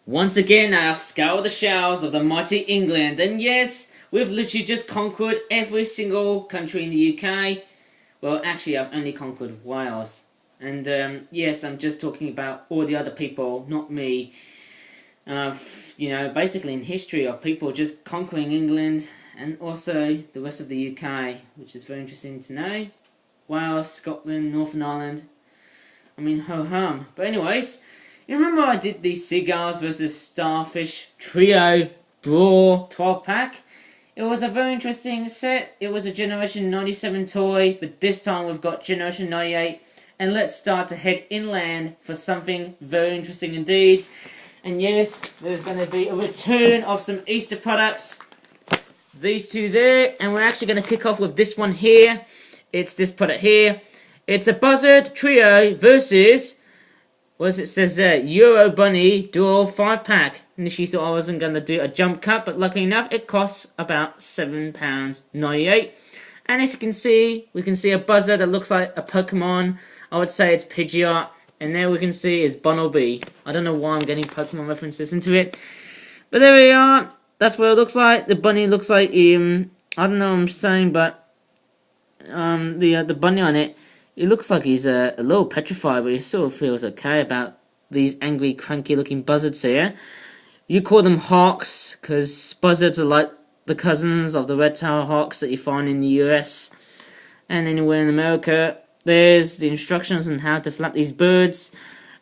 Once again, I have scoured the shelves of the mighty England, and yes, we've literally just conquered every single country in the UK. Well, actually, I've only conquered Wales. And yes, I'm just talking about all the other people, not me. Basically in history of people just conquering England and also the rest of the UK, which is very interesting to know. Wales, Scotland, Northern Ireland. I mean, ho-hum. But anyways, you remember I did the Seagulls versus Starfish Trio Brawl 12-pack? It was a very interesting set. It was a Generation 97 toy, but this time we've got Generation 98. And let's start to head inland for something very interesting indeed. And yes, there's going to be a return of some Easter products. These two there. And we're actually going to kick off with this one here. It's this product here. It's a Buzzard Trio versus, what does it says there? Euro Bunny Dual 5-pack. Initially thought I wasn't going to do a jump cut, but luckily enough, it costs about £7.98. And as you can see, we can see a Buzzard that looks like a Pokemon. I would say it's Pidgeot. And there we can see is Bunnelby. I don't know why I'm getting Pokemon references into it. But there we are. That's what it looks like. The bunny looks like, I don't know what I'm saying, but the bunny on it, it looks like he's a little petrified, but he sort of feels okay about these angry, cranky looking buzzards here. You call them hawks, because buzzards are like the cousins of the red-tailed hawks that you find in the US and anywhere in America. There's the instructions on how to flap these birds.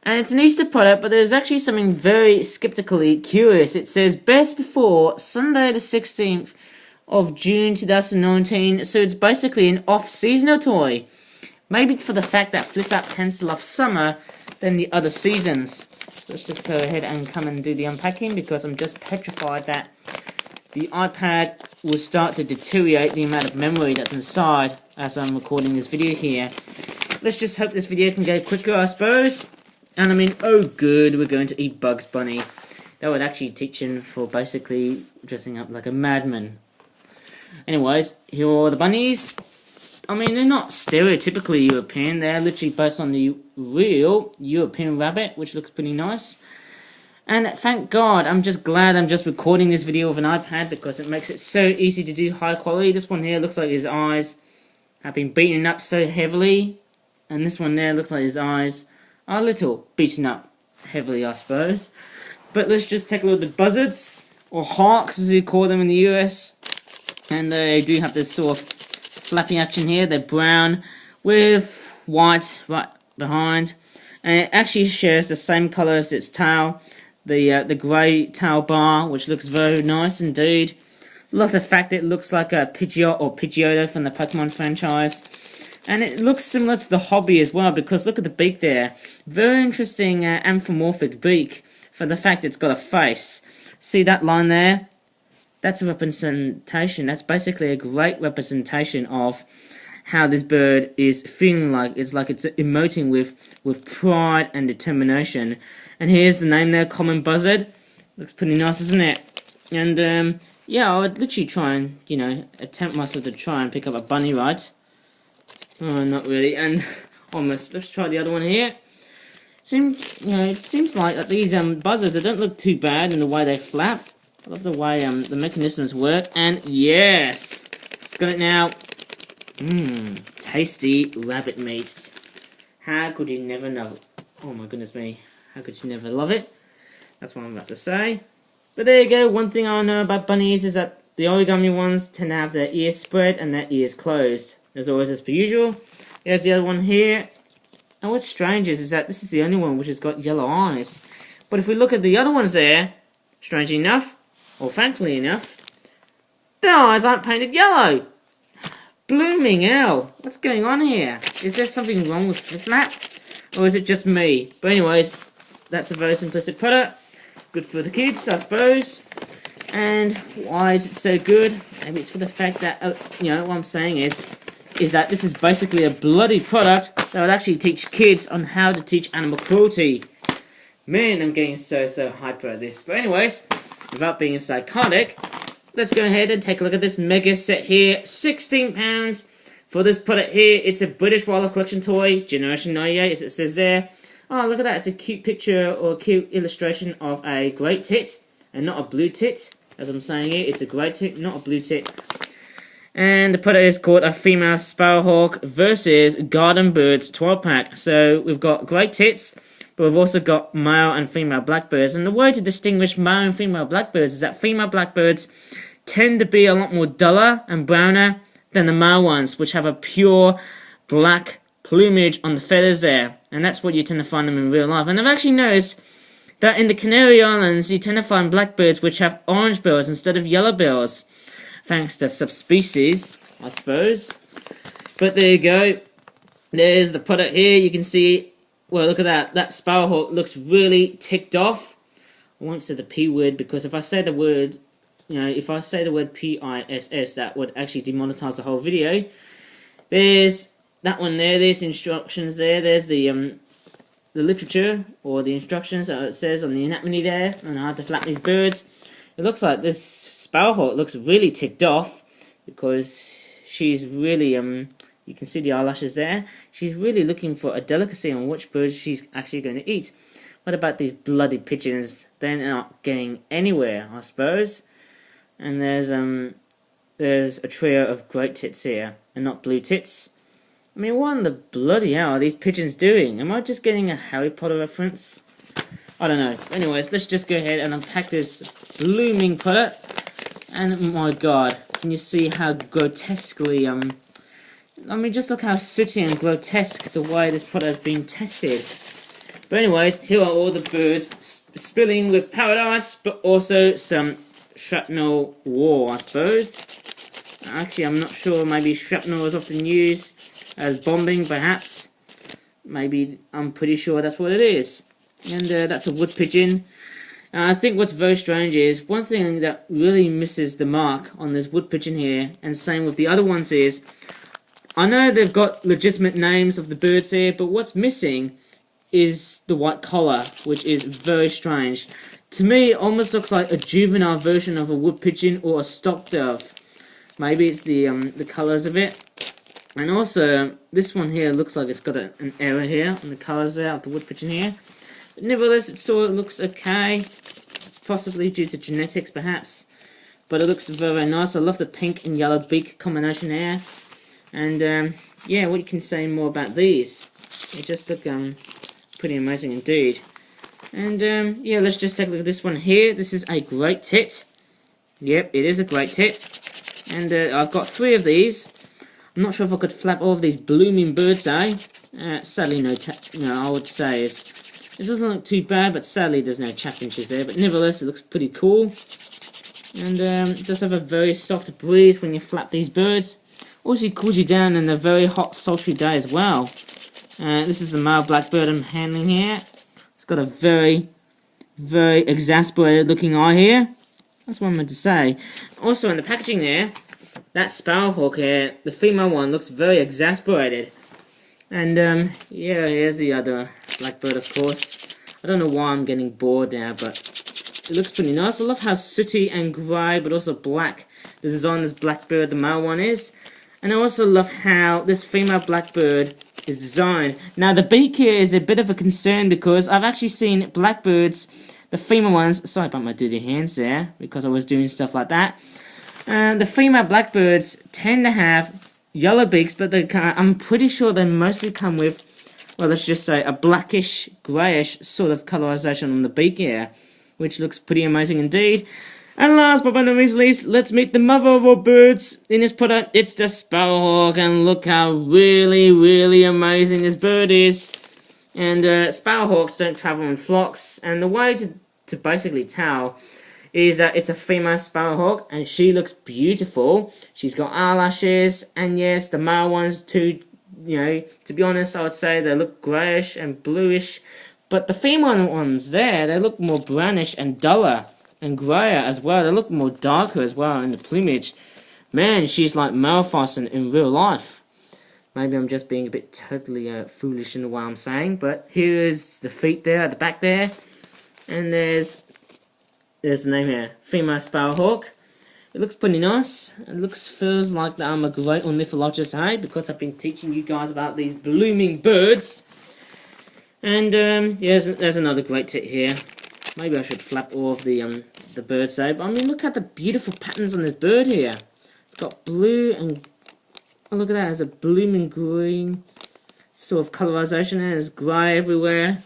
And it's an Easter product, but there's actually something very skeptically curious. It says, best before Sunday the 16th of June 2019. So it's basically an off-seasonal toy. Maybe it's for the fact that flip-flap tends to love summer than the other seasons. So let's just go ahead and come and do the unpacking, because I'm just petrified that the iPad will start to deteriorate the amount of memory that's inside as I'm recording this video here. Let's just hope this video can go quicker, I suppose. And I mean, oh good, we're going to eat Bugs Bunny. That would actually teach him for basically dressing up like a madman. Anyways, here are all the bunnies. I mean, they're not stereotypically European. They're literally based on the real European rabbit, which looks pretty nice. And thank God, I'm just glad I'm just recording this video with an iPad, because it makes it so easy to do high quality. This one here looks like his eyes have been beaten up so heavily. And this one there looks like his eyes are a little beaten up heavily, I suppose. But let's just take a look at the buzzards, or hawks as we call them in the US. And they do have this sort of flapping action here. They're brown with white right behind. And it actually shares the same colour as its tail. The grey tail bar, which looks very nice indeed. Love the fact it looks like a Pidgeot or Pidgeotto from the Pokemon franchise. And it looks similar to the Hobby as well, because look at the beak there. Very interesting anthropomorphic beak for the fact it's got a face. See that line there? That's a representation. That's basically a great representation of how this bird is feeling like. It's like it's emoting with pride and determination. And here's the name there, Common Buzzard. Looks pretty nice, isn't it? And yeah, I would literally try and, attempt myself to try and pick up a bunny, right? Oh, not really. And almost. Let's try the other one here. It seems like that these buzzards, they don't look too bad in the way they flap. I love the way the mechanisms work. And yes, it's got it now. Tasty rabbit meat. How could you never know? Oh my goodness me. How could you never love it? That's what I'm about to say. But there you go. One thing I know about bunnies is that the origami ones tend to have their ears spread and their ears closed. As always, as per usual. There's the other one here. And what's strange is that this is the only one which has got yellow eyes. But if we look at the other ones there, strangely enough, or thankfully enough, their eyes aren't painted yellow. Blooming hell. What's going on here? Is there something wrong with flip-flap? Or is it just me? But anyways, that's a very simplistic product. Good for the kids, I suppose. And why is it so good? Maybe it's for the fact that, what I'm saying is that this is basically a bloody product that would actually teach kids on how to teach animal cruelty. Man, I'm getting so hyper at this. But anyways, without being psychotic, let's go ahead and take a look at this mega set here. £16 for this product here. It's a British Wildlife Collection toy, Generation 98, as it says there. Oh, look at that. It's a cute picture or a cute illustration of a great tit and not a blue tit. As I'm saying here, it's a great tit, not a blue tit. And the product is called a female sparrowhawk versus garden birds 12-pack. So we've got great tits, but we've also got male and female blackbirds. And the way to distinguish male and female blackbirds is that female blackbirds tend to be a lot more duller and browner than the male ones, which have a pure black plumage on the feathers there. And that's what you tend to find them in real life. And I've actually noticed that in the Canary Islands, you tend to find blackbirds which have orange bills instead of yellow bills. Thanks to subspecies, I suppose. But there you go. There's the product here. You can see, well, look at that. That sparrowhawk looks really ticked off. I won't say the P word because if I say the word, if I say the word PISS, that would actually demonetize the whole video. There's that one there. There's instructions there. There's the literature or the instructions that it says on the anatomy there on how to flap these birds. It looks like this sparrowhawk looks really ticked off because she's really, you can see the eyelashes there. She's really looking for a delicacy on which bird she's actually going to eat. What about these bloody pigeons? They're not getting anywhere, I suppose. And there's a trio of great tits here, and not blue tits. I mean, what in the bloody hell are these pigeons doing? Am I just getting a Harry Potter reference? I don't know. Anyways, let's just go ahead and unpack this blooming product. And my god, can you see how grotesquely, I mean, just look how sooty and grotesque the way this product has been tested. But anyways, here are all the birds spilling with paradise, but also some shrapnel war, I suppose. Actually, I'm not sure. Maybe shrapnel is often used as bombing, perhaps. Maybe, I'm pretty sure that's what it is. And that's a wood pigeon. I think what's very strange is, one thing that really misses the mark on this wood pigeon here, and same with the other ones is, I know they've got legitimate names of the birds here, but what's missing is the white collar, which is very strange. To me, it almost looks like a juvenile version of a wood pigeon or a stock dove. Maybe it's the colours of it. And also, this one here looks like it's got an error here on the colours there of the wood pigeon here. But nevertheless, it sort of looks okay. It's possibly due to genetics, perhaps. But it looks very, very nice. I love the pink and yellow beak combination there. And, yeah, what you can say more about these? They just look pretty amazing indeed. And, yeah, let's just take a look at this one here. This is a great tit. Yep, it is a great tit. And I've got 3 of these. I'm not sure if I could flap all of these blooming birds, eh? Sadly, I would say it doesn't look too bad, but sadly there's no chaffinches there. But nevertheless, it looks pretty cool. And it does have a very soft breeze when you flap these birds. Also cools you down in a very hot, sultry day as well. This is the male blackbird I'm handling here. It's got a very, very exasperated looking eye here. That's what I meant to say. Also in the packaging there, that sparrowhawk here, the female one, looks very exasperated. And yeah, here's the other blackbird, of course. I don't know why I'm getting bored now, but it looks pretty nice. I love how sooty and grey, but also black the design of this blackbird, the male one, is. And I also love how this female blackbird is designed. Now the beak here is a bit of a concern because I've actually seen blackbirds, the female ones, sorry about my dirty hands there, because I was doing stuff like that. The female blackbirds tend to have yellow beaks, but I'm pretty sure they mostly come with, well, let's just say a blackish, greyish sort of colorization on the beak here, which looks pretty amazing indeed. And last but by no means least, let's meet the mother of all birds in this product. It's the sparrowhawk, and look how really, really amazing this bird is. And sparrowhawks don't travel in flocks, and the way to basically tell is that it's a female sparrowhawk, and she looks beautiful. She's got eyelashes, and yes, the male ones too, to be honest, I would say they look greyish and bluish, but the female ones there, they look more brownish and duller and greyer as well. They look more darker as well in the plumage. Man, she's like Maleficent in real life. Maybe I'm just being a bit totally foolish in the way I'm saying, but here is the feet there at the back there, and there's the name here, female sparrowhawk. It looks pretty nice. It feels like that I'm a great ornithologist, hey, because I've been teaching you guys about these blooming birds. And yeah, there's another great tit here. Maybe I should flap all of the birds out. But I mean, look at the beautiful patterns on this bird here. It's got blue and oh, look at that. There's a blooming green sort of colorization. There's grey everywhere.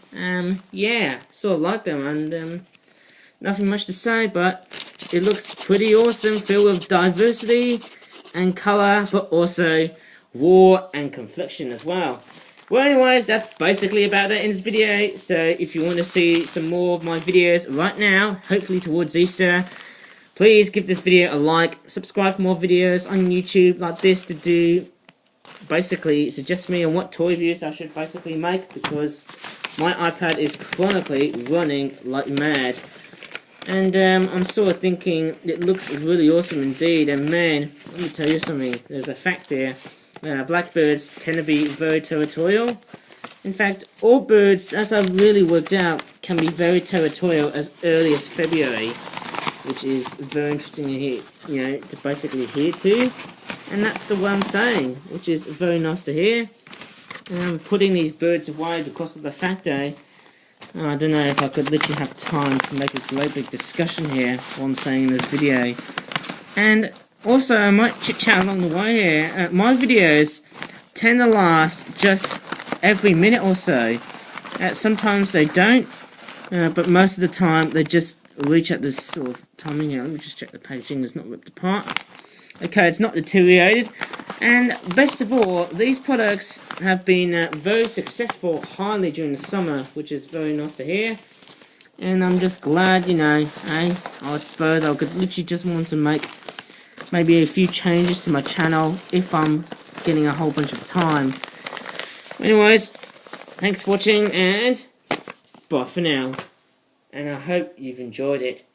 Yeah, sort of like them. And nothing much to say, but it looks pretty awesome, filled with diversity and colour, but also war and confliction as well. Well, anyways, that's basically about it in this video. So if you want to see some more of my videos right now, hopefully towards Easter, please give this video a like, subscribe for more videos on YouTube like this to do, basically suggest me on what toy reviews I should basically make, because my iPad is chronically running like mad. And I'm sort of thinking it looks really awesome indeed, and man, let me tell you something, there's a fact there. Blackbirds tend to be very territorial. In fact, all birds, as I've really worked out, can be very territorial as early as February, which is very interesting to hear, to basically hear to. And that's the way I'm saying, which is very nice to hear. And I'm putting these birds away because of the fact that I don't know if I could literally have time to make a great big discussion here while I'm saying in this video. And also, I might chit-chat along the way here. My videos tend to last just every minute or so. Sometimes they don't, but most of the time they just reach at this sort of timing here. Let me just check the packaging is not ripped apart. Okay, it's not deteriorated. And best of all, these products have been very successful highly during the summer, which is very nice to hear. And I'm just glad, I suppose I could literally just want to make maybe a few changes to my channel if I'm getting a whole bunch of time. Anyways, thanks for watching and bye for now. And I hope you've enjoyed it.